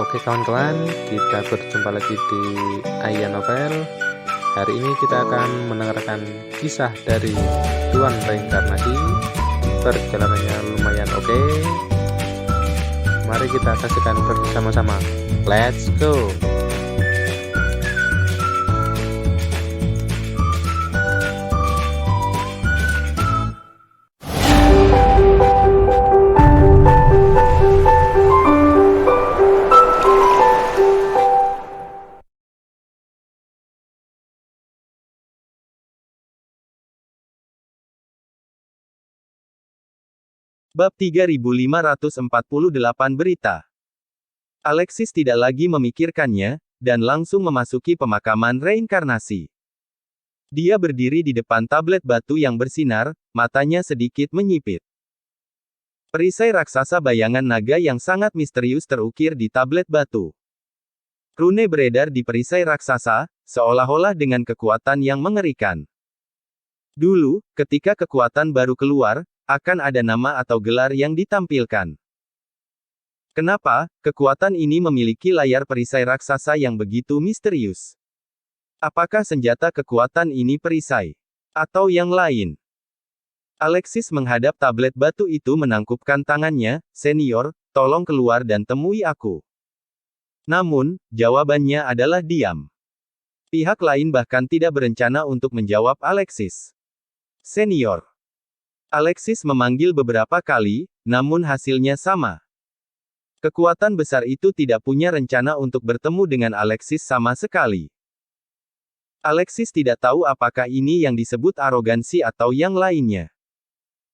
Oke kawan-kawan, kita berjumpa lagi di Aya Novel. Hari ini kita akan mendengarkan kisah dari Tuan Reinkarnasi. Perjalanannya lumayan oke. Mari kita saksikan bersama-sama. Let's go! Bab 3548 Berita. Alexis tidak lagi memikirkannya, dan langsung memasuki pemakaman reinkarnasi. Dia berdiri di depan tablet batu yang bersinar, matanya sedikit menyipit. Perisai raksasa bayangan naga yang sangat misterius terukir di tablet batu. Rune beredar di perisai raksasa, seolah-olah dengan kekuatan yang mengerikan. Dulu, ketika kekuatan baru keluar, akan ada nama atau gelar yang ditampilkan. Kenapa kekuatan ini memiliki layar perisai raksasa yang begitu misterius? Apakah senjata kekuatan ini perisai? Atau yang lain? Alexis menghadap tablet batu itu menangkupkan tangannya, "Senior, tolong keluar dan temui aku." Namun, jawabannya adalah diam. Pihak lain bahkan tidak berencana untuk menjawab Alexis. "Senior." Alexis memanggil beberapa kali, namun hasilnya sama. Kekuatan besar itu tidak punya rencana untuk bertemu dengan Alexis sama sekali. Alexis tidak tahu apakah ini yang disebut arogansi atau yang lainnya.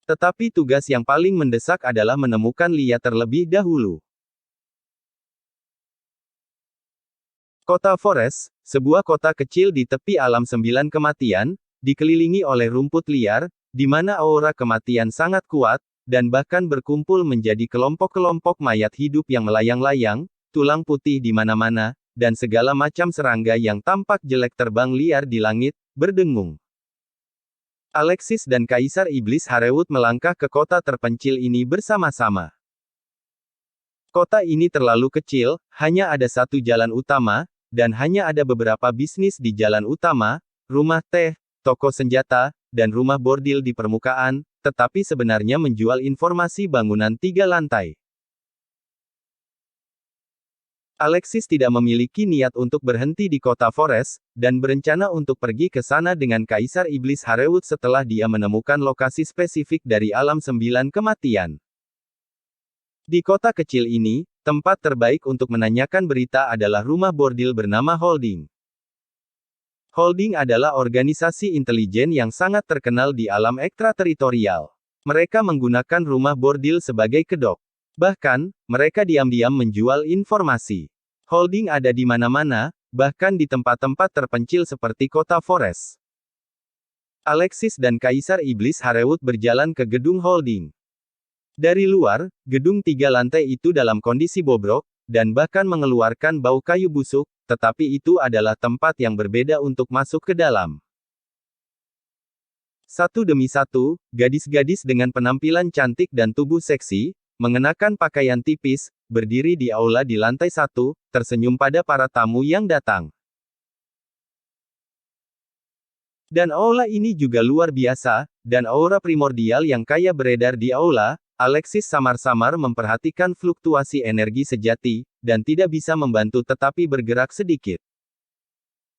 Tetapi tugas yang paling mendesak adalah menemukan Lia terlebih dahulu. Kota Forest, sebuah kota kecil di tepi alam 9 kematian, dikelilingi oleh rumput liar, di mana aura kematian sangat kuat, dan bahkan berkumpul menjadi kelompok-kelompok mayat hidup yang melayang-layang, tulang putih di mana-mana, dan segala macam serangga yang tampak jelek terbang liar di langit, berdengung. Alexis dan Kaisar Iblis Harewut melangkah ke kota terpencil ini bersama-sama. Kota ini terlalu kecil, hanya ada satu jalan utama, dan hanya ada beberapa bisnis di jalan utama, rumah teh, toko senjata, dan rumah bordil di permukaan, tetapi sebenarnya menjual informasi bangunan 3 lantai. Alexis tidak memiliki niat untuk berhenti di kota Forest, dan berencana untuk pergi ke sana dengan Kaisar Iblis Harewut setelah dia menemukan lokasi spesifik dari alam 9 kematian. Di kota kecil ini, tempat terbaik untuk menanyakan berita adalah rumah bordil bernama Holding. Holding adalah organisasi intelijen yang sangat terkenal di alam ekstrateritorial. Mereka menggunakan rumah bordil sebagai kedok. Bahkan, mereka diam-diam menjual informasi. Holding ada di mana-mana, bahkan di tempat-tempat terpencil seperti kota Forest. Alexis dan Kaisar Iblis Harewut berjalan ke gedung Holding. Dari luar, gedung 3 lantai itu dalam kondisi bobrok, dan bahkan mengeluarkan bau kayu busuk, tetapi itu adalah tempat yang berbeda untuk masuk ke dalam. Satu demi satu, gadis-gadis dengan penampilan cantik dan tubuh seksi, mengenakan pakaian tipis, berdiri di aula di lantai 1, tersenyum pada para tamu yang datang. Dan aula ini juga luar biasa, dan aura primordial yang kaya beredar di aula. Alexis samar-samar memperhatikan fluktuasi energi sejati, dan tidak bisa membantu tetapi bergerak sedikit.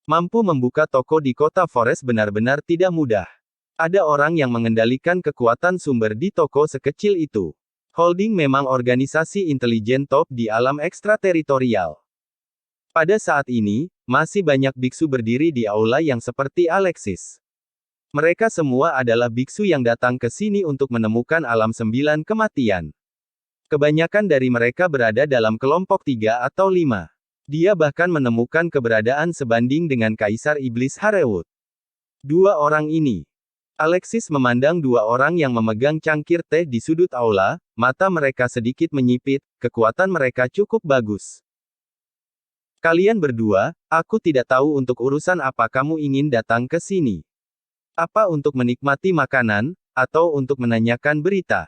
Mampu membuka toko di kota Forest benar-benar tidak mudah. Ada orang yang mengendalikan kekuatan sumber di toko sekecil itu. Holding memang organisasi intelijen top di alam ekstrateritorial. Pada saat ini, masih banyak biksu berdiri di aula yang seperti Alexis. Mereka semua adalah biksu yang datang ke sini untuk menemukan alam 9 kematian. Kebanyakan dari mereka berada dalam kelompok 3 atau 5. Dia bahkan menemukan keberadaan sebanding dengan Kaisar Iblis Harewut. 2 orang ini. Alexis memandang 2 orang yang memegang cangkir teh di sudut aula, mata mereka sedikit menyipit, kekuatan mereka cukup bagus. "Kalian berdua, aku tidak tahu untuk urusan apa kamu ingin datang ke sini. Apa untuk menikmati makanan, atau untuk menanyakan berita?"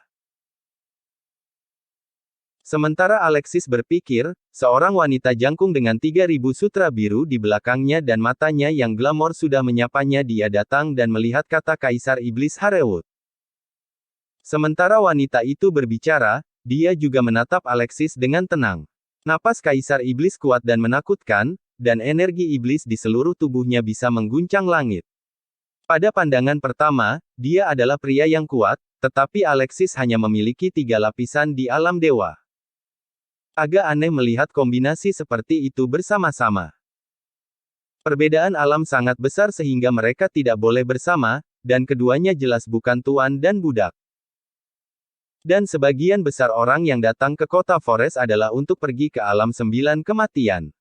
Sementara Alexis berpikir, seorang wanita jangkung dengan 3.000 sutra biru di belakangnya dan matanya yang glamor sudah menyapanya. Dia datang dan melihat kata Kaisar Iblis Harewut. Sementara wanita itu berbicara, dia juga menatap Alexis dengan tenang. Napas Kaisar Iblis kuat dan menakutkan, dan energi iblis di seluruh tubuhnya bisa mengguncang langit. Pada pandangan pertama, dia adalah pria yang kuat, tetapi Alexis hanya memiliki 3 lapisan di alam dewa. Agak aneh melihat kombinasi seperti itu bersama-sama. Perbedaan alam sangat besar sehingga mereka tidak boleh bersama, dan keduanya jelas bukan tuan dan budak. Dan sebagian besar orang yang datang ke kota Forest adalah untuk pergi ke alam 9 kematian.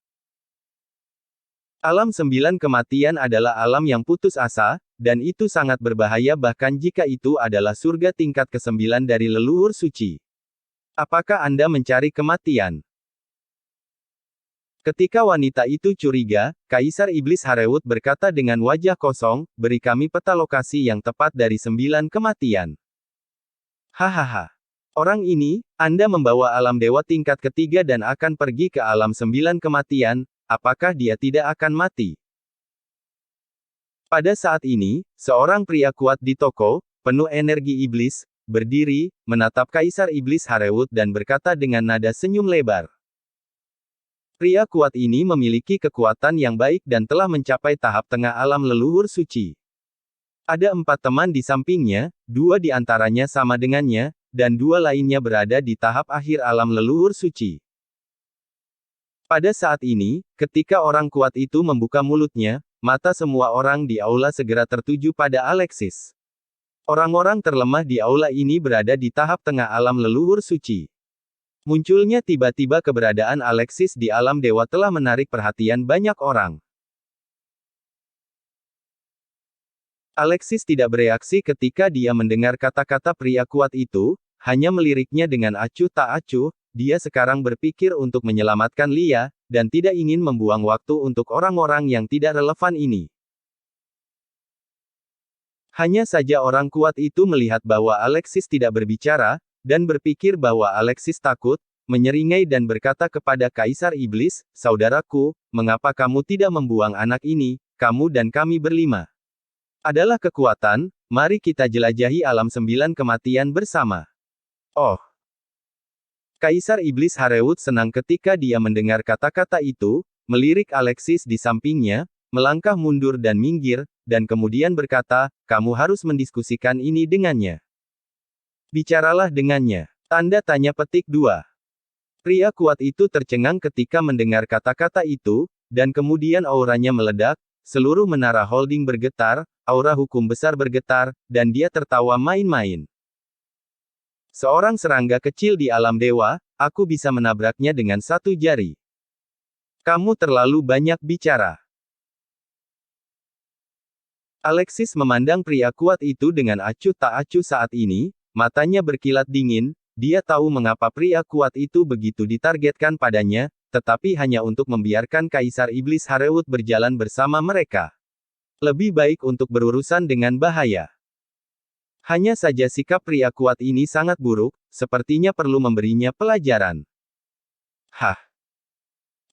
Alam 9 kematian adalah alam yang putus asa, dan itu sangat berbahaya bahkan jika itu adalah surga tingkat ke-9 dari leluhur suci. Apakah Anda mencari kematian? Ketika wanita itu curiga, Kaisar Iblis Harewut berkata dengan wajah kosong, beri kami peta lokasi yang tepat dari 9 kematian. Hahaha. Orang ini, Anda membawa alam dewa tingkat ketiga dan akan pergi ke alam 9 kematian, apakah dia tidak akan mati? Pada saat ini, seorang pria kuat di toko, penuh energi iblis, berdiri, menatap Kaisar Iblis Harewut dan berkata dengan nada senyum lebar. Pria kuat ini memiliki kekuatan yang baik dan telah mencapai tahap tengah alam leluhur suci. Ada 4 teman di sampingnya, 2 di antaranya sama dengannya, dan 2 lainnya berada di tahap akhir alam leluhur suci. Pada saat ini, ketika orang kuat itu membuka mulutnya, mata semua orang di aula segera tertuju pada Alexis. Orang-orang terlemah di aula ini berada di tahap tengah alam leluhur suci. Munculnya tiba-tiba keberadaan Alexis di alam dewa telah menarik perhatian banyak orang. Alexis tidak bereaksi ketika dia mendengar kata-kata pria kuat itu, hanya meliriknya dengan acuh tak acuh. Dia sekarang berpikir untuk menyelamatkan Lia, dan tidak ingin membuang waktu untuk orang-orang yang tidak relevan ini. Hanya saja orang kuat itu melihat bahwa Alexis tidak berbicara, dan berpikir bahwa Alexis takut, menyeringai dan berkata kepada Kaisar Iblis, saudaraku, mengapa kamu tidak membuang anak ini, kamu dan kami berlima. Adalah kekuatan, mari kita jelajahi alam 9 kematian bersama. Oh. Kaisar Iblis Harewut senang ketika dia mendengar kata-kata itu, melirik Alexis di sampingnya, melangkah mundur dan minggir, dan kemudian berkata, kamu harus mendiskusikan ini dengannya. Bicaralah dengannya. Tanda tanya petik 2. Pria kuat itu tercengang ketika mendengar kata-kata itu, dan kemudian auranya meledak, seluruh menara holding bergetar, aura hukum besar bergetar, dan dia tertawa main-main. Seorang serangga kecil di alam dewa, aku bisa menabraknya dengan 1 jari. Kamu terlalu banyak bicara. Alexis memandang pria kuat itu dengan acuh tak acuh saat ini, matanya berkilat dingin, dia tahu mengapa pria kuat itu begitu ditargetkan padanya, tetapi hanya untuk membiarkan Kaisar Iblis Harewut berjalan bersama mereka. Lebih baik untuk berurusan dengan bahaya. Hanya saja sikap pria kuat ini sangat buruk, sepertinya perlu memberinya pelajaran. Hah.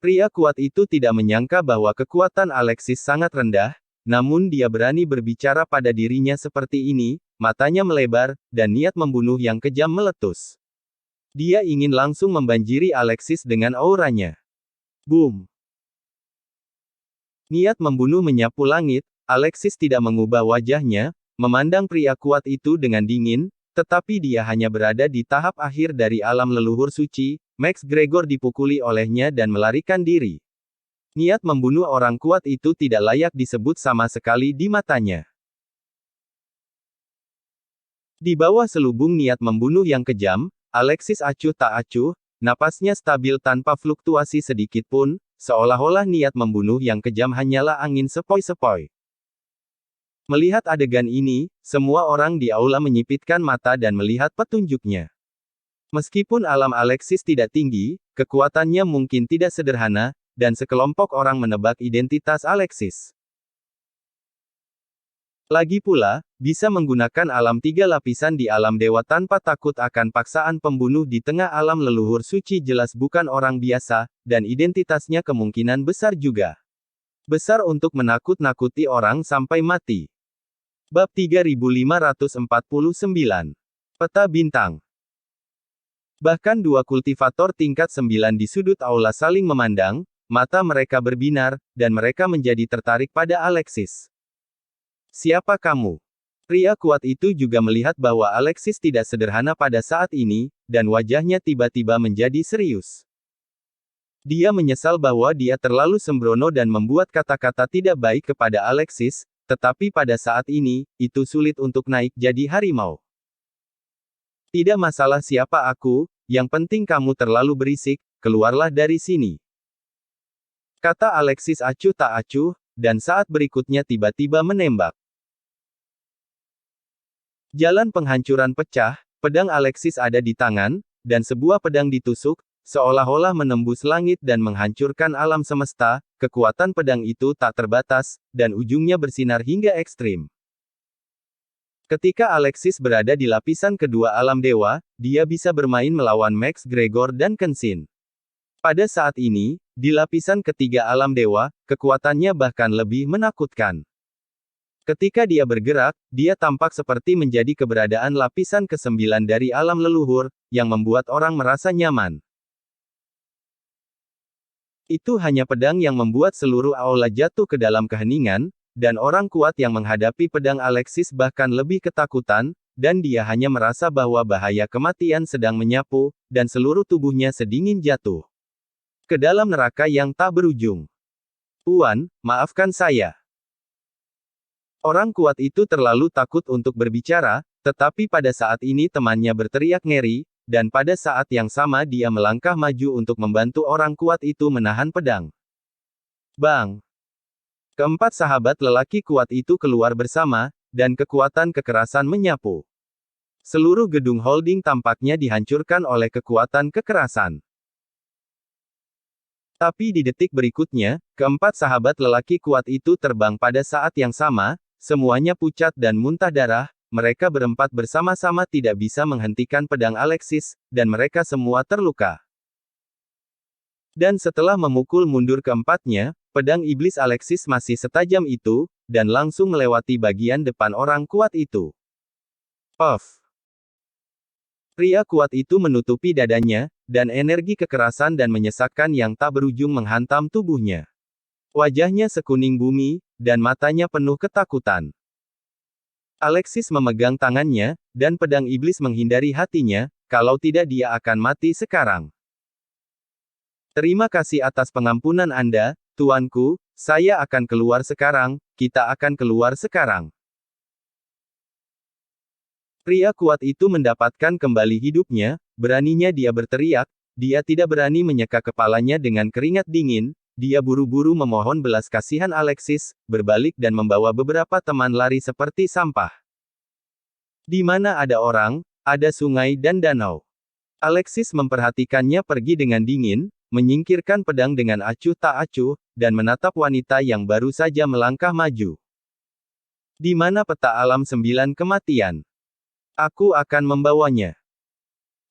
Pria kuat itu tidak menyangka bahwa kekuatan Alexis sangat rendah, namun dia berani berbicara pada dirinya seperti ini, matanya melebar, dan niat membunuh yang kejam meletus. Dia ingin langsung membanjiri Alexis dengan auranya. Boom! Niat membunuh menyapu langit, Alexis tidak mengubah wajahnya, memandang pria kuat itu dengan dingin, tetapi dia hanya berada di tahap akhir dari alam leluhur suci. Max Gregor dipukuli olehnya dan melarikan diri. Niat membunuh orang kuat itu tidak layak disebut sama sekali di matanya. Di bawah selubung niat membunuh yang kejam, Alexis acuh tak acuh, napasnya stabil tanpa fluktuasi sedikit pun, seolah-olah niat membunuh yang kejam hanyalah angin sepoi-sepoi. Melihat adegan ini, semua orang di aula menyipitkan mata dan melihat petunjuknya. Meskipun alam Alexis tidak tinggi, kekuatannya mungkin tidak sederhana, dan sekelompok orang menebak identitas Alexis. Lagi pula, bisa menggunakan alam 3 lapisan di alam dewa tanpa takut akan paksaan pembunuh di tengah alam leluhur suci jelas bukan orang biasa, dan identitasnya kemungkinan besar juga besar untuk menakut-nakuti orang sampai mati. Bab 3549. Peta Bintang. Bahkan dua kultivator tingkat 9 di sudut aula saling memandang, mata mereka berbinar, dan mereka menjadi tertarik pada Alexis. Siapa kamu? Pria kuat itu juga melihat bahwa Alexis tidak sederhana pada saat ini, dan wajahnya tiba-tiba menjadi serius. Dia menyesal bahwa dia terlalu sembrono dan membuat kata-kata tidak baik kepada Alexis, tetapi pada saat ini, itu sulit untuk naik jadi harimau. Tidak masalah siapa aku, yang penting kamu terlalu berisik, keluarlah dari sini. Kata Alexis acuh tak acuh, dan saat berikutnya tiba-tiba menembak. Jalan penghancuran pecah, pedang Alexis ada di tangan, dan sebuah pedang ditusuk, seolah-olah menembus langit dan menghancurkan alam semesta. Kekuatan pedang itu tak terbatas, dan ujungnya bersinar hingga ekstrim. Ketika Alexis berada di lapisan kedua alam dewa, dia bisa bermain melawan Max Gregor dan Kenshin. Pada saat ini, di lapisan ketiga alam dewa, kekuatannya bahkan lebih menakutkan. Ketika dia bergerak, dia tampak seperti menjadi keberadaan lapisan ke-9 dari alam leluhur, yang membuat orang merasa nyaman. Itu hanya pedang yang membuat seluruh aula jatuh ke dalam keheningan, dan orang kuat yang menghadapi pedang Alexis bahkan lebih ketakutan, dan dia hanya merasa bahwa bahaya kematian sedang menyapu, dan seluruh tubuhnya sedingin jatuh ke dalam neraka yang tak berujung. Tuan, maafkan saya. Orang kuat itu terlalu takut untuk berbicara, tetapi pada saat ini temannya berteriak ngeri, dan pada saat yang sama dia melangkah maju untuk membantu orang kuat itu menahan pedang. Bang! Keempat sahabat lelaki kuat itu keluar bersama, dan kekuatan kekerasan menyapu. Seluruh gedung holding tampaknya dihancurkan oleh kekuatan kekerasan. Tapi di detik berikutnya, keempat sahabat lelaki kuat itu terbang pada saat yang sama, semuanya pucat dan muntah darah, mereka berempat bersama-sama tidak bisa menghentikan pedang Alexis, dan mereka semua terluka. Dan setelah memukul mundur keempatnya, pedang iblis Alexis masih setajam itu, dan langsung melewati bagian depan orang kuat itu. Off! Pria kuat itu menutupi dadanya, dan energi kekerasan dan menyesakkan yang tak berujung menghantam tubuhnya. Wajahnya sekuning bumi, dan matanya penuh ketakutan. Alexis memegang tangannya, dan pedang iblis menghindari hatinya, kalau tidak dia akan mati sekarang. Terima kasih atas pengampunan Anda, tuanku, saya akan keluar sekarang, kita akan keluar sekarang. Pria kuat itu mendapatkan kembali hidupnya, beraninya dia berteriak, dia tidak berani menyeka kepalanya dengan keringat dingin, dia buru-buru memohon belas kasihan Alexis, berbalik dan membawa beberapa teman lari seperti sampah. Di mana ada orang, ada sungai dan danau. Alexis memperhatikannya pergi dengan dingin, menyingkirkan pedang dengan acuh tak acuh, dan menatap wanita yang baru saja melangkah maju. Di mana peta alam 9 kematian? Aku akan membawanya.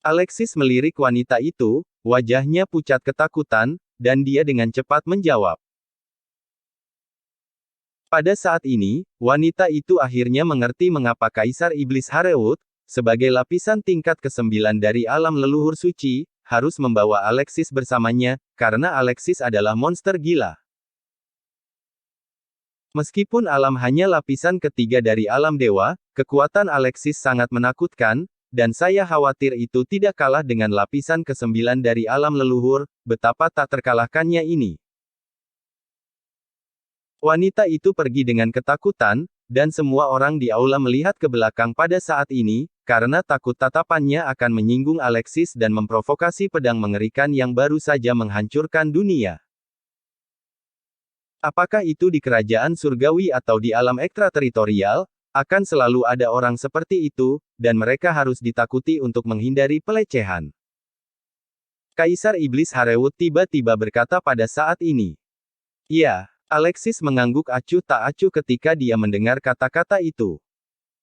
Alexis melirik wanita itu, wajahnya pucat ketakutan, dan dia dengan cepat menjawab. Pada saat ini, wanita itu akhirnya mengerti mengapa Kaisar Iblis Harewut, sebagai lapisan tingkat ke-9 dari alam leluhur suci, harus membawa Alexis bersamanya, karena Alexis adalah monster gila. Meskipun alam hanya lapisan ketiga dari alam dewa, kekuatan Alexis sangat menakutkan, dan saya khawatir itu tidak kalah dengan lapisan ke-9 dari alam leluhur, betapa tak terkalahkannya ini. Wanita itu pergi dengan ketakutan, dan semua orang di aula melihat ke belakang pada saat ini, karena takut tatapannya akan menyinggung Alexis dan memprovokasi pedang mengerikan yang baru saja menghancurkan dunia. Apakah itu di kerajaan surgawi atau di alam ekstrateritorial, akan selalu ada orang seperti itu, dan mereka harus ditakuti untuk menghindari pelecehan. Kaisar Iblis Harewut tiba-tiba berkata pada saat ini. Ya. Alexis mengangguk acuh tak acuh ketika dia mendengar kata-kata itu.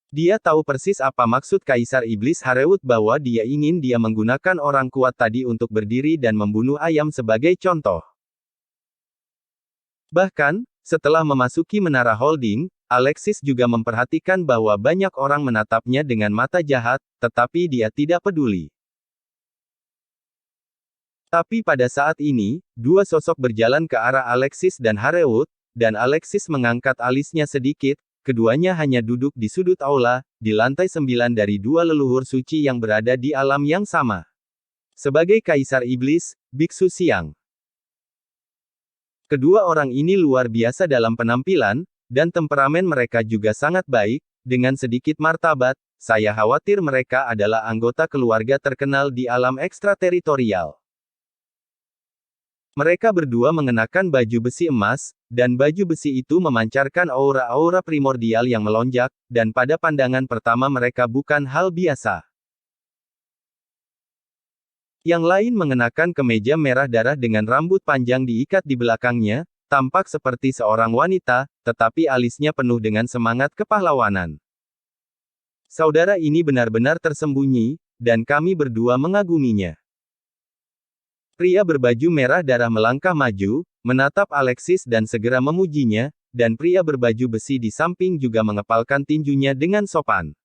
Dia tahu persis apa maksud Kaisar Iblis Harewut bahwa dia ingin dia menggunakan orang kuat tadi untuk berdiri dan membunuh ayam sebagai contoh. Bahkan, setelah memasuki menara holding, Alexis juga memperhatikan bahwa banyak orang menatapnya dengan mata jahat, tetapi dia tidak peduli. Tapi pada saat ini, dua sosok berjalan ke arah Alexis dan Harewut, dan Alexis mengangkat alisnya sedikit, keduanya hanya duduk di sudut aula, di lantai 9 dari dua leluhur suci yang berada di alam yang sama. Sebagai Kaisar Iblis, Biksu Siang. Kedua orang ini luar biasa dalam penampilan, dan temperamen mereka juga sangat baik, dengan sedikit martabat, saya khawatir mereka adalah anggota keluarga terkenal di alam ekstrateritorial. Mereka berdua mengenakan baju besi emas, dan baju besi itu memancarkan aura-aura primordial yang melonjak, dan pada pandangan pertama mereka bukan hal biasa. Yang lain mengenakan kemeja merah darah dengan rambut panjang diikat di belakangnya, tampak seperti seorang wanita, tetapi alisnya penuh dengan semangat kepahlawanan. Saudara ini benar-benar tersembunyi, dan kami berdua mengaguminya. Pria berbaju merah darah melangkah maju, menatap Alexis dan segera memujinya, dan pria berbaju besi di samping juga mengepalkan tinjunya dengan sopan.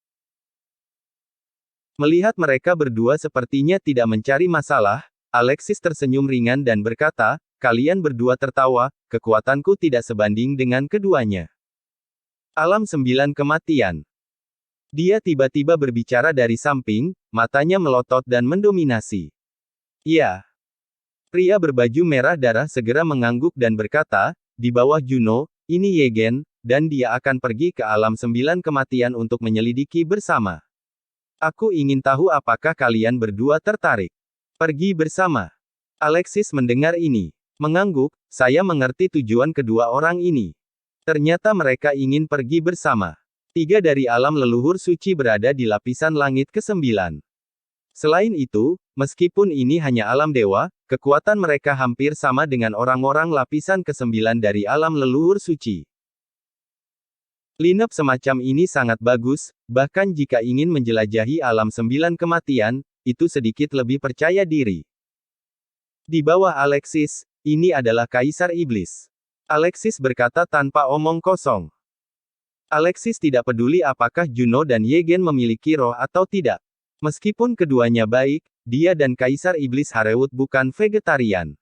Melihat mereka berdua sepertinya tidak mencari masalah, Alexis tersenyum ringan dan berkata, "Kalian berdua tertawa, kekuatanku tidak sebanding dengan keduanya." Alam 9 kematian. Dia tiba-tiba berbicara dari samping, matanya melotot dan mendominasi. "Iya." Pria berbaju merah darah segera mengangguk dan berkata, "Di bawah Juno, ini Yegen, dan dia akan pergi ke alam 9 kematian untuk menyelidiki bersama. Aku ingin tahu apakah kalian berdua tertarik pergi bersama." Alexis mendengar ini. Mengangguk, saya mengerti tujuan kedua orang ini. Ternyata mereka ingin pergi bersama. 3 dari alam leluhur suci berada di lapisan langit ke-9. Selain itu, meskipun ini hanya alam dewa, kekuatan mereka hampir sama dengan orang-orang lapisan ke-9 dari alam leluhur suci. Lineup semacam ini sangat bagus, bahkan jika ingin menjelajahi alam 9 kematian, itu sedikit lebih percaya diri. Di bawah Alexis, ini adalah Kaisar Iblis. Alexis berkata tanpa omong kosong. Alexis tidak peduli apakah Juno dan Yegen memiliki roh atau tidak. Meskipun keduanya baik, dia dan Kaisar Iblis Harewut bukan vegetarian.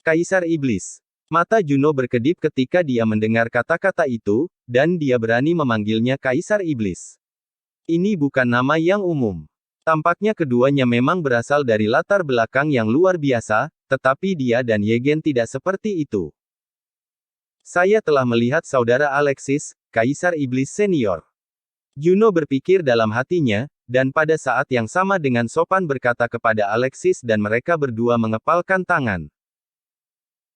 Kaisar Iblis. Mata Juno berkedip ketika dia mendengar kata-kata itu, dan dia berani memanggilnya Kaisar Iblis. Ini bukan nama yang umum. Tampaknya keduanya memang berasal dari latar belakang yang luar biasa, tetapi dia dan Yegen tidak seperti itu. Saya telah melihat saudara Alexis, Kaisar Iblis Senior. Juno berpikir dalam hatinya, dan pada saat yang sama dengan sopan berkata kepada Alexis dan mereka berdua mengepalkan tangan.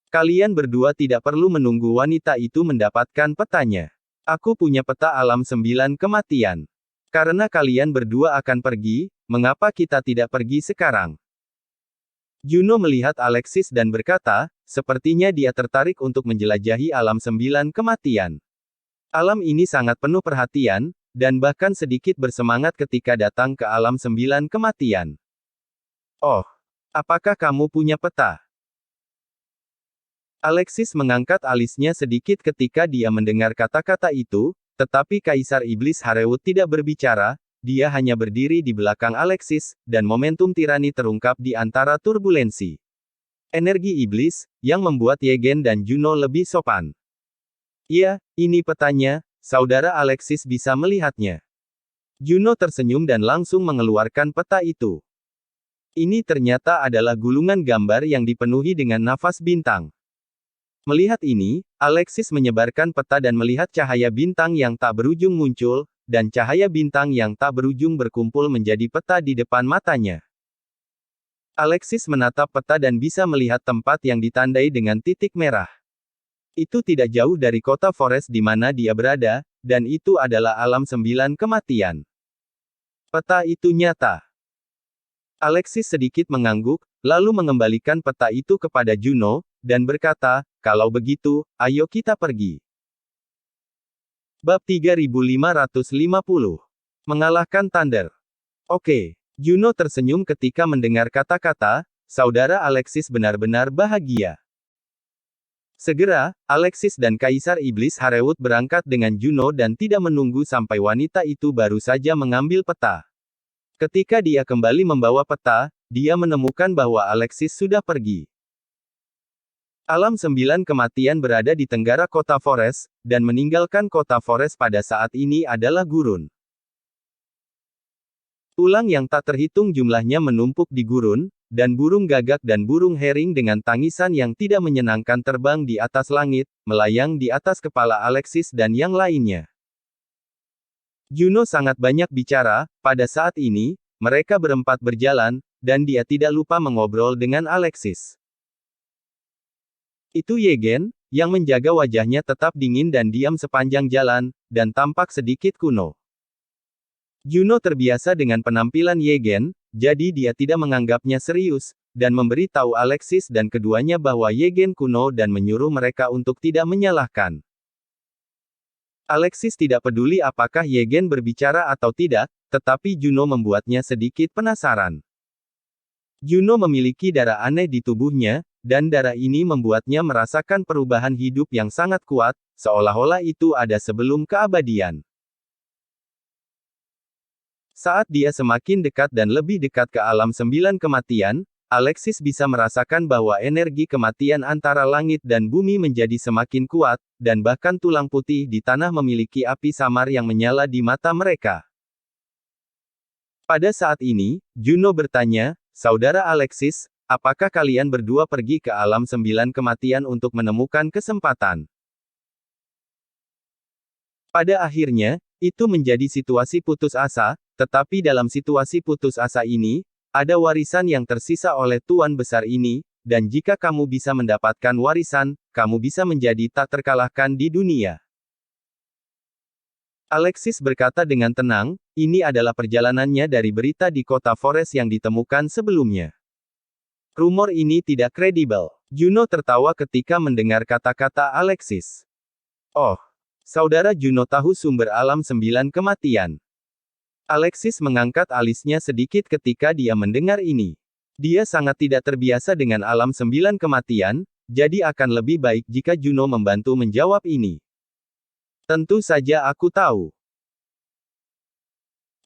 Kalian berdua tidak perlu menunggu wanita itu mendapatkan petanya. Aku punya peta alam 9 kematian. Karena kalian berdua akan pergi, mengapa kita tidak pergi sekarang? Juno melihat Alexis dan berkata, sepertinya dia tertarik untuk menjelajahi alam 9 kematian. Alam ini sangat penuh perhatian, dan bahkan sedikit bersemangat ketika datang ke alam 9 kematian. Oh, apakah kamu punya peta? Alexis mengangkat alisnya sedikit ketika dia mendengar kata-kata itu, tetapi Kaisar Iblis Harewut tidak berbicara, dia hanya berdiri di belakang Alexis, dan momentum tirani terungkap di antara turbulensi. Energi iblis, yang membuat Yegen dan Juno lebih sopan. Iya, ini petanya. Saudara Alexis bisa melihatnya. Juno tersenyum dan langsung mengeluarkan peta itu. Ini ternyata adalah gulungan gambar yang dipenuhi dengan nafas bintang. Melihat ini, Alexis menyebarkan peta dan melihat cahaya bintang yang tak berujung muncul, dan cahaya bintang yang tak berujung berkumpul menjadi peta di depan matanya. Alexis menatap peta dan bisa melihat tempat yang ditandai dengan titik merah. Itu tidak jauh dari kota Forest di mana dia berada, dan itu adalah alam 9 kematian. Peta itu nyata. Alexis sedikit mengangguk, lalu mengembalikan peta itu kepada Juno, dan berkata, kalau begitu, ayo kita pergi. Bab 3550. Mengalahkan Thunder. Oke. Juno tersenyum ketika mendengar kata-kata, saudara Alexis benar-benar bahagia. Segera, Alexis dan Kaisar Iblis Harewut berangkat dengan Juno dan tidak menunggu sampai wanita itu baru saja mengambil peta. Ketika dia kembali membawa peta, dia menemukan bahwa Alexis sudah pergi. Alam 9 kematian berada di tenggara kota Forest, dan meninggalkan kota Forest pada saat ini adalah gurun. Tulang yang tak terhitung jumlahnya menumpuk di gurun, dan burung gagak dan burung herring dengan tangisan yang tidak menyenangkan terbang di atas langit, melayang di atas kepala Alexis dan yang lainnya. Juno sangat banyak bicara, pada saat ini, mereka berempat berjalan, dan dia tidak lupa mengobrol dengan Alexis. Itu Yegen, yang menjaga wajahnya tetap dingin dan diam sepanjang jalan, dan tampak sedikit kuno. Juno terbiasa dengan penampilan Yegen, jadi dia tidak menganggapnya serius, dan memberi tahu Alexis dan keduanya bahwa Yegen kuno dan menyuruh mereka untuk tidak menyalahkan. Alexis tidak peduli apakah Yegen berbicara atau tidak, tetapi Juno membuatnya sedikit penasaran. Juno memiliki darah aneh di tubuhnya, dan darah ini membuatnya merasakan perubahan hidup yang sangat kuat, seolah-olah itu ada sebelum keabadian. Saat dia semakin dekat dan lebih dekat ke alam 9 kematian, Alexis bisa merasakan bahwa energi kematian antara langit dan bumi menjadi semakin kuat, dan bahkan tulang putih di tanah memiliki api samar yang menyala di mata mereka. Pada saat ini, Juno bertanya, "Saudara Alexis, apakah kalian berdua pergi ke alam 9 kematian untuk menemukan kesempatan?" Pada akhirnya, itu menjadi situasi putus asa, tetapi dalam situasi putus asa ini, ada warisan yang tersisa oleh Tuan Besar ini, dan jika kamu bisa mendapatkan warisan, kamu bisa menjadi tak terkalahkan di dunia. Alexis berkata dengan tenang, ini adalah perjalanannya dari berita di kota Forest yang ditemukan sebelumnya. Rumor ini tidak kredibel. Juno tertawa ketika mendengar kata-kata Alexis. Oh, saudara Juno tahu sumber alam 9 kematian. Alexis mengangkat alisnya sedikit ketika dia mendengar ini. Dia sangat tidak terbiasa dengan alam 9 kematian, jadi akan lebih baik jika Juno membantu menjawab ini. Tentu saja aku tahu.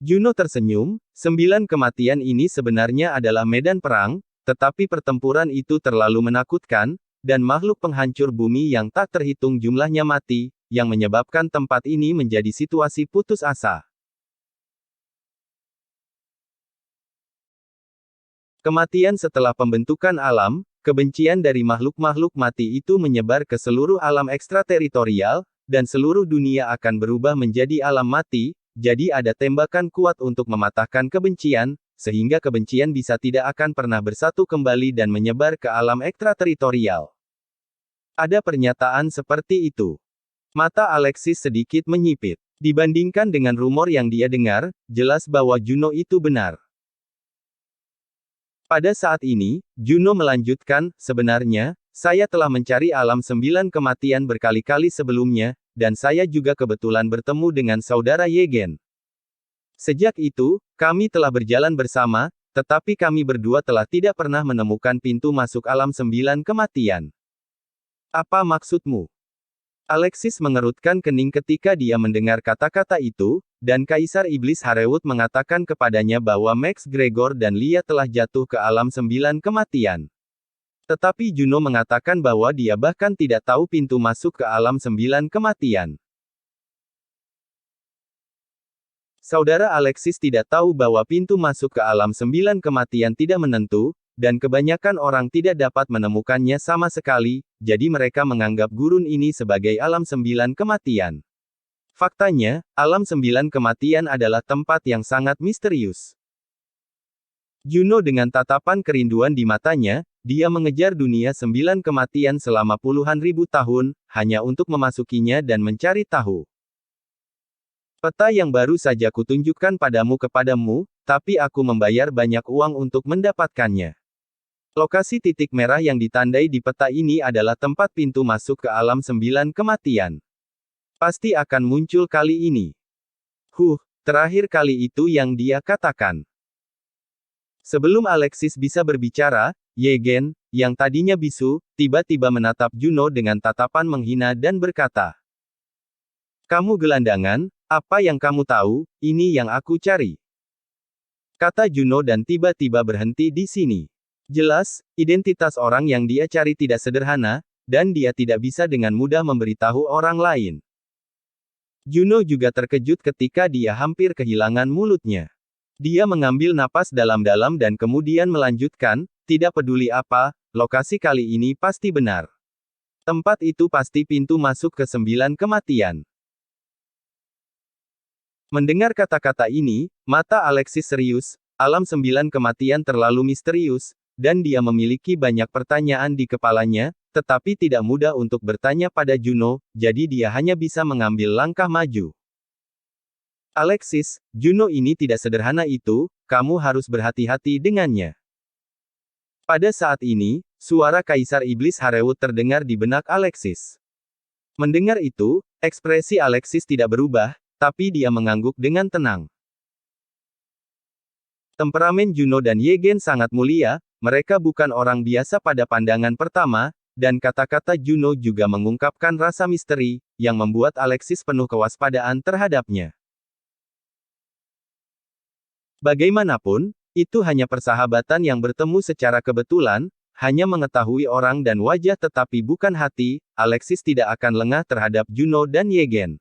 Juno tersenyum, 9 kematian ini sebenarnya adalah medan perang, tetapi pertempuran itu terlalu menakutkan, dan makhluk penghancur bumi yang tak terhitung jumlahnya mati, yang menyebabkan tempat ini menjadi situasi putus asa. Kematian setelah pembentukan alam, kebencian dari makhluk-makhluk mati itu menyebar ke seluruh alam ekstrateritorial, dan seluruh dunia akan berubah menjadi alam mati, jadi ada tembakan kuat untuk mematahkan kebencian, sehingga kebencian bisa tidak akan pernah bersatu kembali dan menyebar ke alam ekstrateritorial. Ada pernyataan seperti itu. Mata Alexis sedikit menyipit. Dibandingkan dengan rumor yang dia dengar, jelas bahwa Juno itu benar. Pada saat ini, Juno melanjutkan, sebenarnya, saya telah mencari alam 9 kematian berkali-kali sebelumnya, dan saya juga kebetulan bertemu dengan saudara Yegen. Sejak itu, kami telah berjalan bersama, tetapi kami berdua telah tidak pernah menemukan pintu masuk alam 9 kematian. Apa maksudmu? Alexis mengerutkan kening ketika dia mendengar kata-kata itu, dan Kaisar Iblis Harewut mengatakan kepadanya bahwa Max Gregor dan Lia telah jatuh ke alam 9 kematian. Tetapi Juno mengatakan bahwa dia bahkan tidak tahu pintu masuk ke alam 9 kematian. Saudara Alexis tidak tahu bahwa pintu masuk ke alam 9 kematian tidak menentu, dan kebanyakan orang tidak dapat menemukannya sama sekali, jadi mereka menganggap gurun ini sebagai alam 9 kematian. Faktanya, alam 9 kematian adalah tempat yang sangat misterius. Juno dengan tatapan kerinduan di matanya, dia mengejar dunia 9 kematian selama puluhan ribu tahun, hanya untuk memasukinya dan mencari tahu. Peta yang baru saja kutunjukkan padamu, tapi aku membayar banyak uang untuk mendapatkannya. Lokasi titik merah yang ditandai di peta ini adalah tempat pintu masuk ke alam 9 kematian. Pasti akan muncul kali ini. Terakhir kali itu yang dia katakan. Sebelum Alexis bisa berbicara, Yegen, yang tadinya bisu, tiba-tiba menatap Juno dengan tatapan menghina dan berkata, "Kamu gelandangan, apa yang kamu tahu, ini yang aku cari," kata Juno dan tiba-tiba berhenti di sini. Jelas, identitas orang yang dia cari tidak sederhana, dan dia tidak bisa dengan mudah memberitahu orang lain. Juno juga terkejut ketika dia hampir kehilangan mulutnya. Dia mengambil napas dalam-dalam dan kemudian melanjutkan, "Tidak peduli apa, lokasi kali ini pasti benar. Tempat itu pasti pintu masuk ke 9 kematian." Mendengar kata-kata ini, mata Alexis serius. Alam 9 kematian terlalu misterius, dan dia memiliki banyak pertanyaan di kepalanya, tetapi tidak mudah untuk bertanya pada Juno, jadi dia hanya bisa mengambil langkah maju. "Alexis, Juno ini tidak sederhana itu, kamu harus berhati-hati dengannya." Pada saat ini, suara Kaisar Iblis Harewut terdengar di benak Alexis. Mendengar itu, ekspresi Alexis tidak berubah, tapi dia mengangguk dengan tenang. Temperamen Juno dan Yegen sangat mulia, mereka bukan orang biasa pada pandangan pertama, dan kata-kata Juno juga mengungkapkan rasa misteri, yang membuat Alexis penuh kewaspadaan terhadapnya. Bagaimanapun, itu hanya persahabatan yang bertemu secara kebetulan, hanya mengetahui orang dan wajah tetapi bukan hati, Alexis tidak akan lengah terhadap Juno dan Yegen.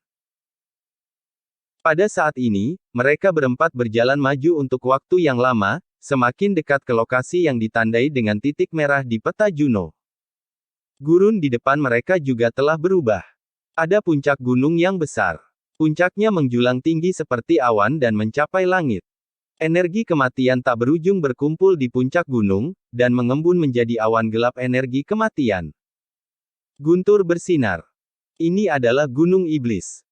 Pada saat ini, mereka berempat berjalan maju untuk waktu yang lama, semakin dekat ke lokasi yang ditandai dengan titik merah di peta Juno. Gurun di depan mereka juga telah berubah. Ada puncak gunung yang besar. Puncaknya menjulang tinggi seperti awan dan mencapai langit. Energi kematian tak berujung berkumpul di puncak gunung, dan mengembun menjadi awan gelap energi kematian. Guntur bersinar. Ini adalah Gunung Iblis.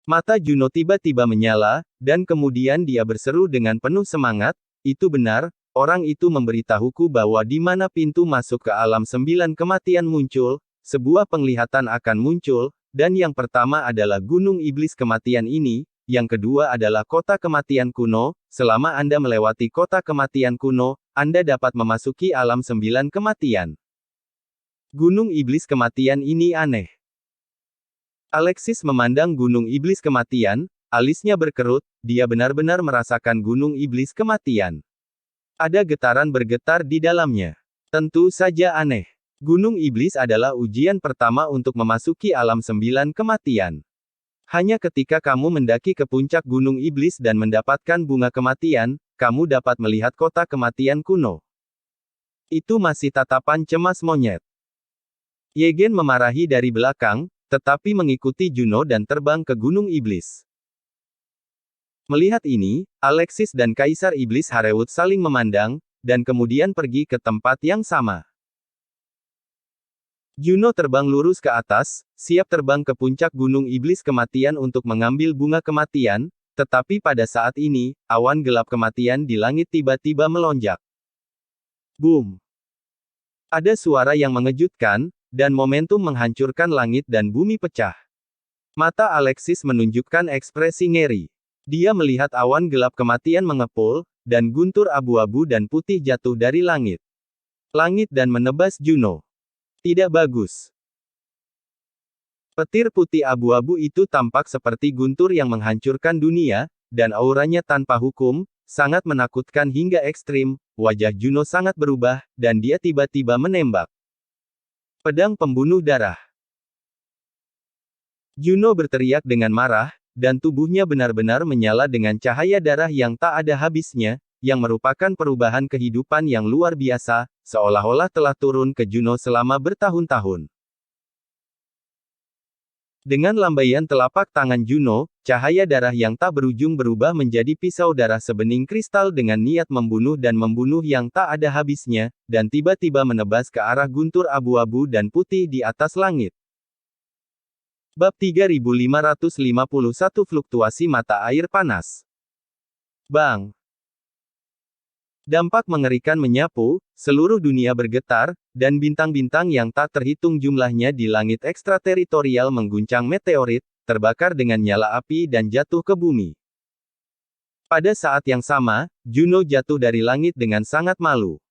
Mata Juno tiba-tiba menyala, dan kemudian dia berseru dengan penuh semangat, "Itu benar, orang itu memberitahuku bahwa di mana pintu masuk ke alam 9 kematian muncul, sebuah penglihatan akan muncul, dan yang pertama adalah Gunung Iblis Kematian ini, yang kedua adalah Kota Kematian Kuno. Selama Anda melewati Kota Kematian Kuno, Anda dapat memasuki alam 9 kematian. Gunung Iblis Kematian ini aneh." Alexis memandang Gunung Iblis Kematian, alisnya berkerut, dia benar-benar merasakan Gunung Iblis Kematian. Ada getaran bergetar di dalamnya. Tentu saja aneh. Gunung Iblis adalah ujian pertama untuk memasuki alam 9 kematian. Hanya ketika kamu mendaki ke puncak Gunung Iblis dan mendapatkan bunga kematian, kamu dapat melihat kota kematian kuno. Itu masih tatapan cemas monyet. Yegen memarahi dari belakang, tetapi mengikuti Juno dan terbang ke Gunung Iblis. Melihat ini, Alexis dan Kaisar Iblis Harewut saling memandang, dan kemudian pergi ke tempat yang sama. Juno terbang lurus ke atas, siap terbang ke puncak Gunung Iblis Kematian untuk mengambil bunga kematian, tetapi pada saat ini, awan gelap kematian di langit tiba-tiba melonjak. Boom! Ada suara yang mengejutkan, dan momentum menghancurkan langit dan bumi pecah. Mata Alexis menunjukkan ekspresi ngeri. Dia melihat awan gelap kematian mengepul, dan guntur abu-abu dan putih jatuh dari langit. Langit dan menebas Juno. Tidak bagus. Petir putih abu-abu itu tampak seperti guntur yang menghancurkan dunia, dan auranya tanpa hukum, sangat menakutkan hingga ekstrim. Wajah Juno sangat berubah, dan dia tiba-tiba menembak. Pedang pembunuh darah. Juno berteriak dengan marah, dan tubuhnya benar-benar menyala dengan cahaya darah yang tak ada habisnya, yang merupakan perubahan kehidupan yang luar biasa, seolah-olah telah turun ke Juno selama bertahun-tahun. Dengan lambaian telapak tangan Juno, cahaya darah yang tak berujung berubah menjadi pisau darah sebening kristal dengan niat membunuh dan membunuh yang tak ada habisnya, dan tiba-tiba menebas ke arah guntur abu-abu dan putih di atas langit. Bab 3551 Fluktuasi Mata Air Panas. Bang! Dampak mengerikan menyapu, seluruh dunia bergetar, dan bintang-bintang yang tak terhitung jumlahnya di langit ekstrateritorial mengguncang meteorit, terbakar dengan nyala api dan jatuh ke bumi. Pada saat yang sama, Juno jatuh dari langit dengan sangat malu.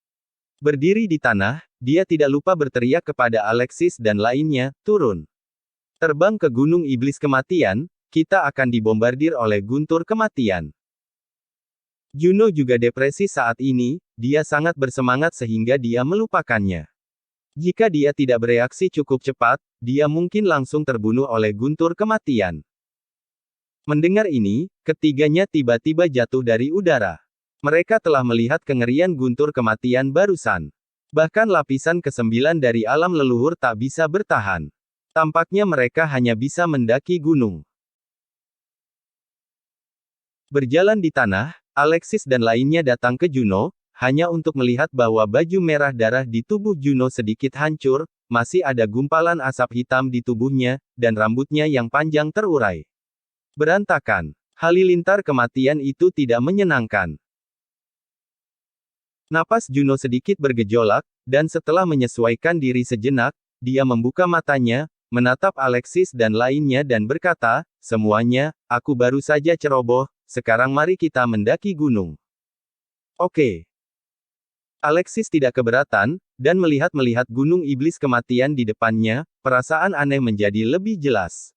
Berdiri di tanah, dia tidak lupa berteriak kepada Alexis dan lainnya, turun. Terbang ke Gunung Iblis Kematian, kita akan dibombardir oleh guntur kematian. Juno juga depresi saat ini, dia sangat bersemangat sehingga dia melupakannya. Jika dia tidak bereaksi cukup cepat, dia mungkin langsung terbunuh oleh guntur kematian. Mendengar ini, ketiganya tiba-tiba jatuh dari udara. Mereka telah melihat kengerian guntur kematian barusan. Bahkan lapisan ke-9 dari alam leluhur tak bisa bertahan. Tampaknya mereka hanya bisa mendaki gunung. Berjalan di tanah, Alexis dan lainnya datang ke Juno, hanya untuk melihat bahwa baju merah darah di tubuh Juno sedikit hancur, masih ada gumpalan asap hitam di tubuhnya, dan rambutnya yang panjang terurai. Berantakan. Halilintar kematian itu tidak menyenangkan. Napas Juno sedikit bergejolak, dan setelah menyesuaikan diri sejenak, dia membuka matanya, menatap Alexis dan lainnya dan berkata, semuanya, aku baru saja ceroboh, sekarang mari kita mendaki gunung. Oke. Alexis tidak keberatan, dan melihat gunung iblis kematian di depannya, perasaan aneh menjadi lebih jelas.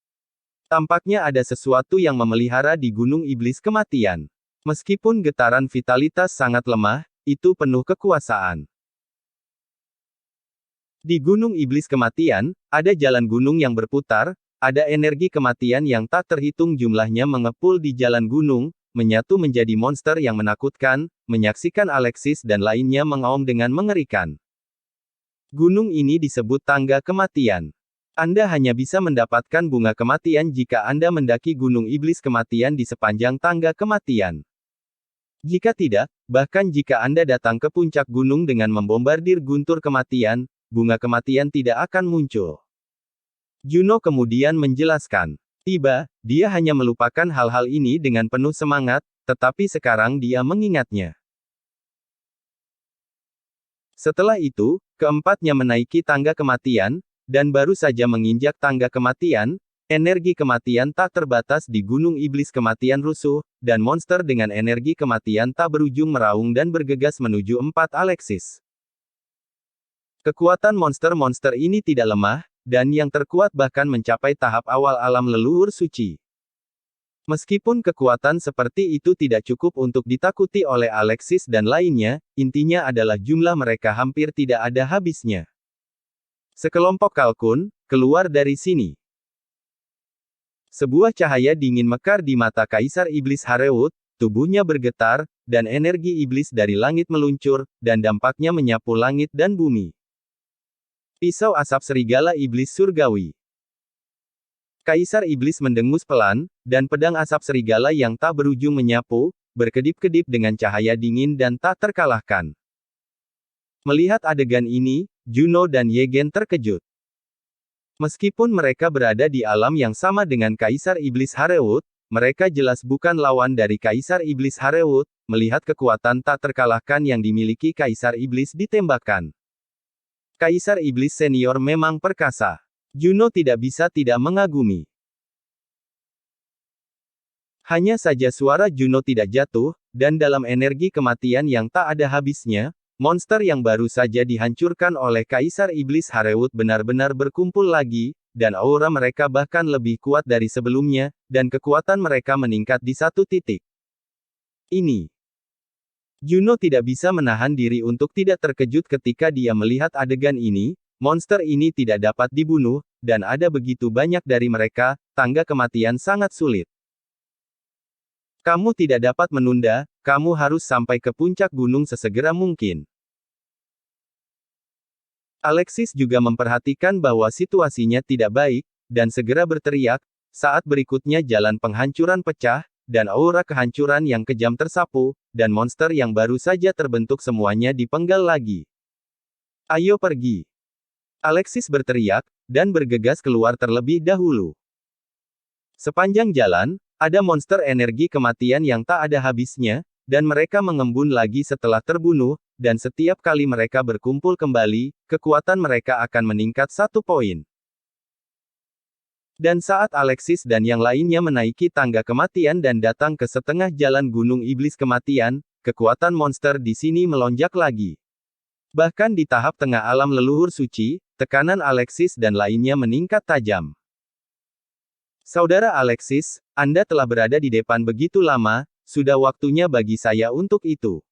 Tampaknya ada sesuatu yang memelihara di gunung iblis kematian. Meskipun getaran vitalitas sangat lemah, itu penuh kekuasaan. Di gunung iblis kematian, ada jalan gunung yang berputar, ada energi kematian yang tak terhitung jumlahnya mengepul di jalan gunung, menyatu menjadi monster yang menakutkan, menyaksikan Alexis dan lainnya mengaum dengan mengerikan. Gunung ini disebut tangga kematian. Anda hanya bisa mendapatkan bunga kematian jika Anda mendaki gunung iblis kematian di sepanjang tangga kematian. Jika tidak, bahkan jika Anda datang ke puncak gunung dengan membombardir guntur kematian, bunga kematian tidak akan muncul. Juno kemudian menjelaskan. Dia hanya melupakan hal-hal ini dengan penuh semangat, tetapi sekarang dia mengingatnya. Setelah itu, keempatnya menaiki tangga kematian, dan baru saja menginjak tangga kematian, energi kematian tak terbatas di gunung iblis kematian rusuh, dan monster dengan energi kematian tak berujung meraung dan bergegas menuju empat Alexis. Kekuatan monster-monster ini tidak lemah, dan yang terkuat bahkan mencapai tahap awal alam leluhur suci. Meskipun kekuatan seperti itu tidak cukup untuk ditakuti oleh Alexis dan lainnya, intinya adalah jumlah mereka hampir tidak ada habisnya. Sekelompok kalkun, keluar dari sini. Sebuah cahaya dingin mekar di mata Kaisar Iblis Harewut, tubuhnya bergetar, dan energi iblis dari langit meluncur, dan dampaknya menyapu langit dan bumi. Pisau asap serigala iblis surgawi. Kaisar Iblis mendengus pelan, dan pedang asap serigala yang tak berujung menyapu, berkedip-kedip dengan cahaya dingin dan tak terkalahkan. Melihat adegan ini, Juno dan Yegen terkejut. Meskipun mereka berada di alam yang sama dengan Kaisar Iblis Harewut, mereka jelas bukan lawan dari Kaisar Iblis Harewut, melihat kekuatan tak terkalahkan yang dimiliki Kaisar Iblis ditembakkan. Kaisar Iblis senior memang perkasa. Juno tidak bisa tidak mengagumi. Hanya saja suara Juno tidak jatuh, dan dalam energi kematian yang tak ada habisnya, monster yang baru saja dihancurkan oleh Kaisar Iblis Harewut benar-benar berkumpul lagi, dan aura mereka bahkan lebih kuat dari sebelumnya, dan kekuatan mereka meningkat di satu titik. Ini. Juno tidak bisa menahan diri untuk tidak terkejut ketika dia melihat adegan ini, monster ini tidak dapat dibunuh, dan ada begitu banyak dari mereka, tangga kematian sangat sulit. Kamu tidak dapat menunda, kamu harus sampai ke puncak gunung sesegera mungkin. Alexis juga memperhatikan bahwa situasinya tidak baik, dan segera berteriak, saat berikutnya jalan penghancuran pecah, dan aura kehancuran yang kejam tersapu, dan monster yang baru saja terbentuk semuanya dipenggal lagi. Ayo pergi. Alexis berteriak, dan bergegas keluar terlebih dahulu. Sepanjang jalan, ada monster energi kematian yang tak ada habisnya, dan mereka mengembun lagi setelah terbunuh, dan setiap kali mereka berkumpul kembali, kekuatan mereka akan meningkat 1 poin. Dan saat Alexis dan yang lainnya menaiki tangga kematian dan datang ke setengah jalan Gunung Iblis Kematian, kekuatan monster di sini melonjak lagi. Bahkan di tahap tengah alam leluhur suci, tekanan Alexis dan lainnya meningkat tajam. Saudara Alexis, Anda telah berada di depan begitu lama, sudah waktunya bagi saya untuk itu.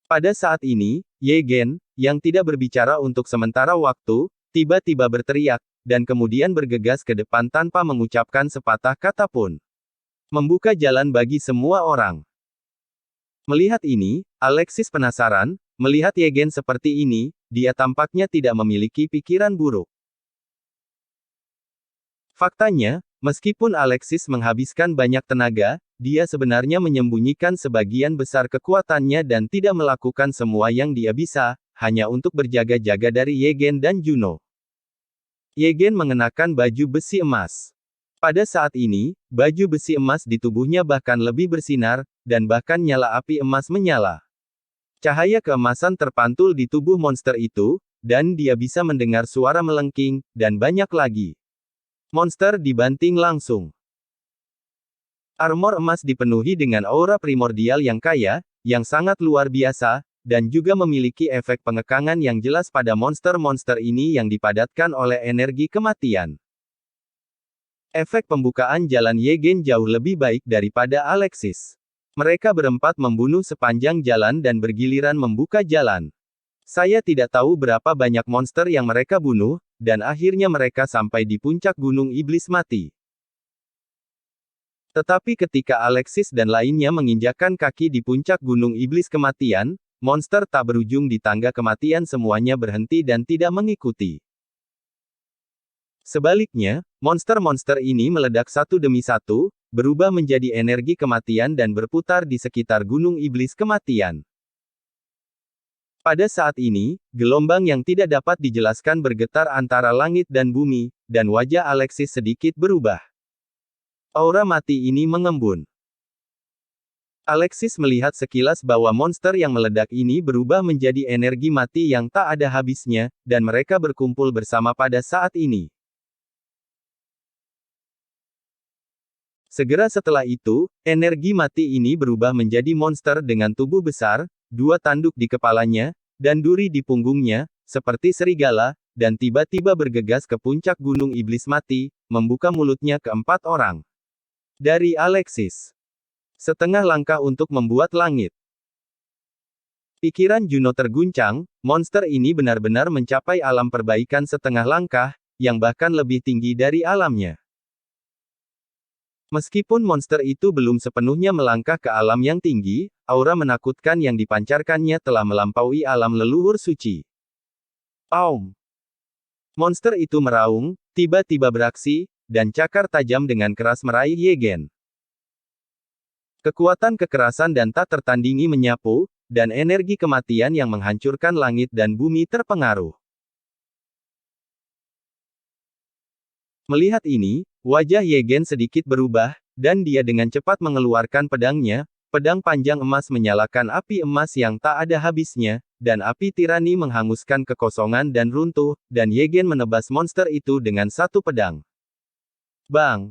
Pada saat ini, Ye Gen, yang tidak berbicara untuk sementara waktu, tiba-tiba berteriak, dan kemudian bergegas ke depan tanpa mengucapkan sepatah kata pun. Membuka jalan bagi semua orang. Melihat ini, Alexis penasaran, melihat Ye Gen seperti ini, dia tampaknya tidak memiliki pikiran buruk. Faktanya, meskipun Alexis menghabiskan banyak tenaga, dia sebenarnya menyembunyikan sebagian besar kekuatannya dan tidak melakukan semua yang dia bisa, hanya untuk berjaga-jaga dari Ye Gen dan Juno. Ye Gen mengenakan baju besi emas. Pada saat ini, baju besi emas di tubuhnya bahkan lebih bersinar, dan bahkan nyala api emas menyala. Cahaya keemasan terpantul di tubuh monster itu, dan dia bisa mendengar suara melengking, dan banyak lagi. Monster dibanting langsung. Armor emas dipenuhi dengan aura primordial yang kaya, yang sangat luar biasa, dan juga memiliki efek pengekangan yang jelas pada monster-monster ini yang dipadatkan oleh energi kematian. Efek pembukaan jalan Ye Gen jauh lebih baik daripada Alexis. Mereka berempat membunuh sepanjang jalan dan bergiliran membuka jalan. Saya tidak tahu berapa banyak monster yang mereka bunuh, dan akhirnya mereka sampai di puncak Gunung Iblis Mati. Tetapi ketika Alexis dan lainnya menginjakkan kaki di puncak Gunung Iblis Kematian, monster tak berujung di tangga kematian semuanya berhenti dan tidak mengikuti. Sebaliknya, monster-monster ini meledak satu demi satu, berubah menjadi energi kematian dan berputar di sekitar Gunung Iblis Kematian. Pada saat ini, gelombang yang tidak dapat dijelaskan bergetar antara langit dan bumi, dan wajah Alexis sedikit berubah. Aura mati ini mengembun. Alexis melihat sekilas bahwa monster yang meledak ini berubah menjadi energi mati yang tak ada habisnya, dan mereka berkumpul bersama pada saat ini. Segera setelah itu, energi mati ini berubah menjadi monster dengan tubuh besar, 2 tanduk di kepalanya, dan duri di punggungnya, seperti serigala, dan tiba-tiba bergegas ke puncak Gunung Iblis Mati, membuka mulutnya ke 4 orang. Dari Alexis. Setengah langkah untuk membuat langit. Pikiran Juno terguncang, monster ini benar-benar mencapai alam perbaikan setengah langkah, yang bahkan lebih tinggi dari alamnya. Meskipun monster itu belum sepenuhnya melangkah ke alam yang tinggi, aura menakutkan yang dipancarkannya telah melampaui alam leluhur suci. Aum! Monster itu meraung, tiba-tiba beraksi, dan cakar tajam dengan keras meraih Ye Gen. Kekuatan kekerasan dan tak tertandingi menyapu, dan energi kematian yang menghancurkan langit dan bumi terpengaruh. Melihat ini, wajah Ye Gen sedikit berubah, dan dia dengan cepat mengeluarkan pedangnya, pedang panjang emas menyalakan api emas yang tak ada habisnya, dan api tirani menghanguskan kekosongan dan runtuh, dan Ye Gen menebas monster itu dengan satu pedang. Bang!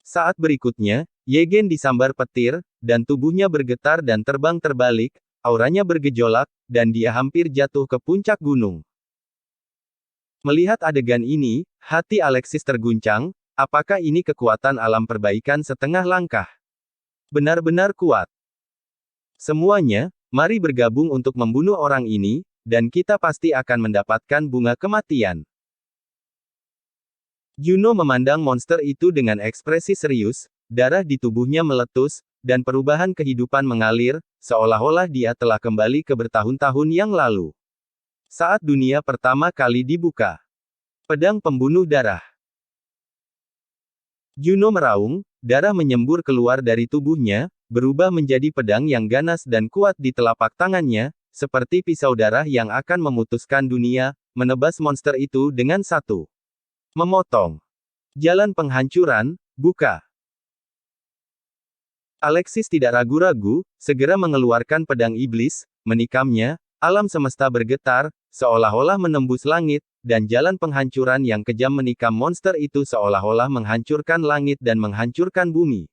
Saat berikutnya, Ye Gen disambar petir, dan tubuhnya bergetar dan terbang terbalik, auranya bergejolak, dan dia hampir jatuh ke puncak gunung. Melihat adegan ini, hati Alexis terguncang, apakah ini kekuatan alam perbaikan setengah langkah? Benar-benar kuat. Semuanya, mari bergabung untuk membunuh orang ini, dan kita pasti akan mendapatkan bunga kematian. Juno memandang monster itu dengan ekspresi serius, darah di tubuhnya meletus, dan perubahan kehidupan mengalir, seolah-olah dia telah kembali ke bertahun-tahun yang lalu. Saat dunia pertama kali dibuka. Pedang pembunuh darah. Juno meraung, darah menyembur keluar dari tubuhnya, berubah menjadi pedang yang ganas dan kuat di telapak tangannya, seperti pisau darah yang akan memutuskan dunia, menebas monster itu dengan satu. Memotong. Jalan penghancuran, buka. Alexis tidak ragu-ragu, segera mengeluarkan pedang iblis, menikamnya, alam semesta bergetar, seolah-olah menembus langit, dan jalan penghancuran yang kejam menikam monster itu seolah-olah menghancurkan langit dan menghancurkan bumi.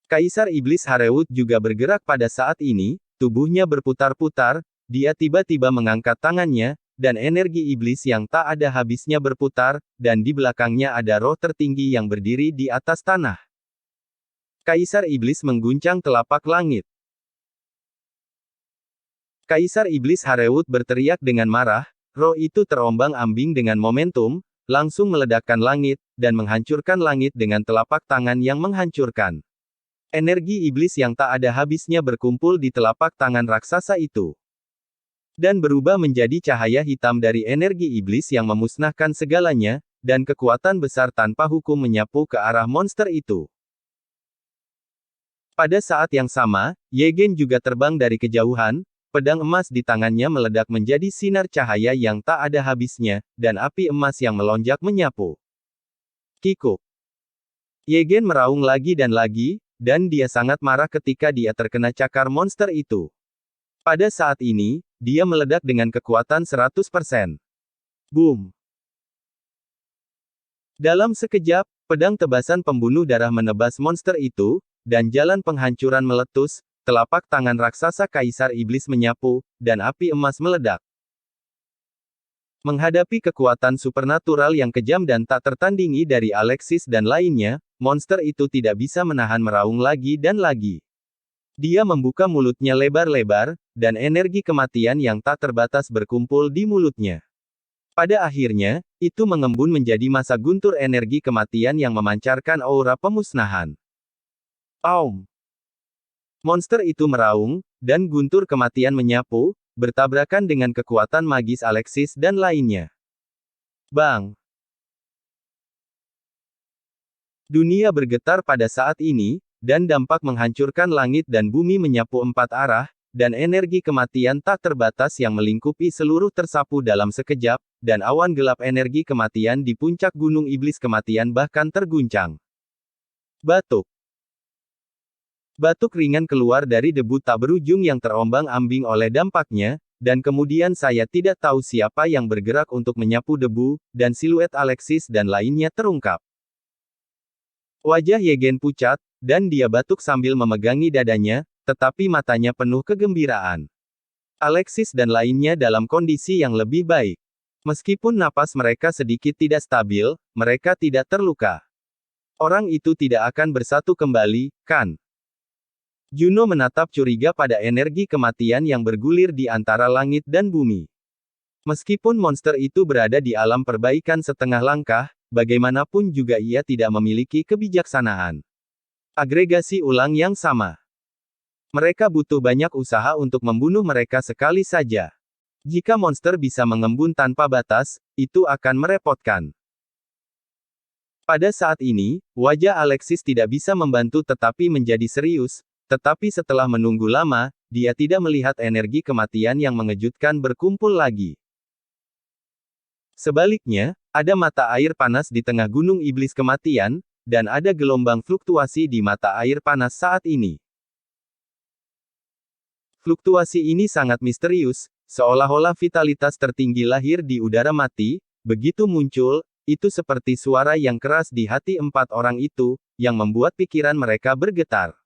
Kaisar Iblis Harewut juga bergerak pada saat ini, tubuhnya berputar-putar, dia tiba-tiba mengangkat tangannya, dan energi iblis yang tak ada habisnya berputar, dan di belakangnya ada roh tertinggi yang berdiri di atas tanah. Kaisar Iblis mengguncang telapak langit. Kaisar Iblis Harewut berteriak dengan marah, roh itu terombang-ambing dengan momentum, langsung meledakkan langit, dan menghancurkan langit dengan telapak tangan yang menghancurkan. Energi iblis yang tak ada habisnya berkumpul di telapak tangan raksasa itu. Dan berubah menjadi cahaya hitam dari energi iblis yang memusnahkan segalanya, dan kekuatan besar tanpa hukum menyapu ke arah monster itu. Pada saat yang sama, Yegen juga terbang dari kejauhan, pedang emas di tangannya meledak menjadi sinar cahaya yang tak ada habisnya, dan api emas yang melonjak menyapu. Kikuk. Yegen meraung lagi, dan dia sangat marah ketika dia terkena cakar monster itu. Pada saat ini, dia meledak dengan kekuatan 100%. Boom! Dalam sekejap, pedang tebasan pembunuh darah menebas monster itu, dan jalan penghancuran meletus, telapak tangan raksasa Kaisar Iblis menyapu, dan api emas meledak. Menghadapi kekuatan supernatural yang kejam dan tak tertandingi dari Alexis dan lainnya, monster itu tidak bisa menahan meraung lagi dan lagi. Dia membuka mulutnya lebar-lebar, dan energi kematian yang tak terbatas berkumpul di mulutnya. Pada akhirnya, itu mengembun menjadi masa guntur energi kematian yang memancarkan aura pemusnahan. Aum! Monster itu meraung, dan guntur kematian menyapu, bertabrakan dengan kekuatan magis Alexis dan lainnya. Bang! Dunia bergetar pada saat ini, dan dampak menghancurkan langit dan bumi menyapu empat arah, dan energi kematian tak terbatas yang melingkupi seluruh tersapu dalam sekejap, dan awan gelap energi kematian di puncak gunung iblis kematian bahkan terguncang. Batuk. Batuk ringan keluar dari debu tak berujung yang terombang-ambing oleh dampaknya, dan kemudian saya tidak tahu siapa yang bergerak untuk menyapu debu, dan siluet Alexis dan lainnya terungkap. Wajah Yegen pucat, dan dia batuk sambil memegangi dadanya, tetapi matanya penuh kegembiraan. Alexis dan lainnya dalam kondisi yang lebih baik. Meskipun napas mereka sedikit tidak stabil, mereka tidak terluka. Orang itu tidak akan bersatu kembali, kan? Juno menatap curiga pada energi kematian yang bergulir di antara langit dan bumi. Meskipun monster itu berada di alam perbaikan setengah langkah, bagaimanapun juga ia tidak memiliki kebijaksanaan. Agregasi ulang yang sama. Mereka butuh banyak usaha untuk membunuh mereka sekali saja. Jika monster bisa mengembun tanpa batas, itu akan merepotkan. Pada saat ini, wajah Alexis tidak bisa membantu tetapi menjadi serius. Tetapi setelah menunggu lama, dia tidak melihat energi kematian yang mengejutkan berkumpul lagi. Sebaliknya, ada mata air panas di tengah gunung iblis kematian, dan ada gelombang fluktuasi di mata air panas saat ini. Fluktuasi ini sangat misterius, seolah-olah vitalitas tertinggi lahir di udara mati, begitu muncul, itu seperti suara yang keras di hati empat orang itu, yang membuat pikiran mereka bergetar.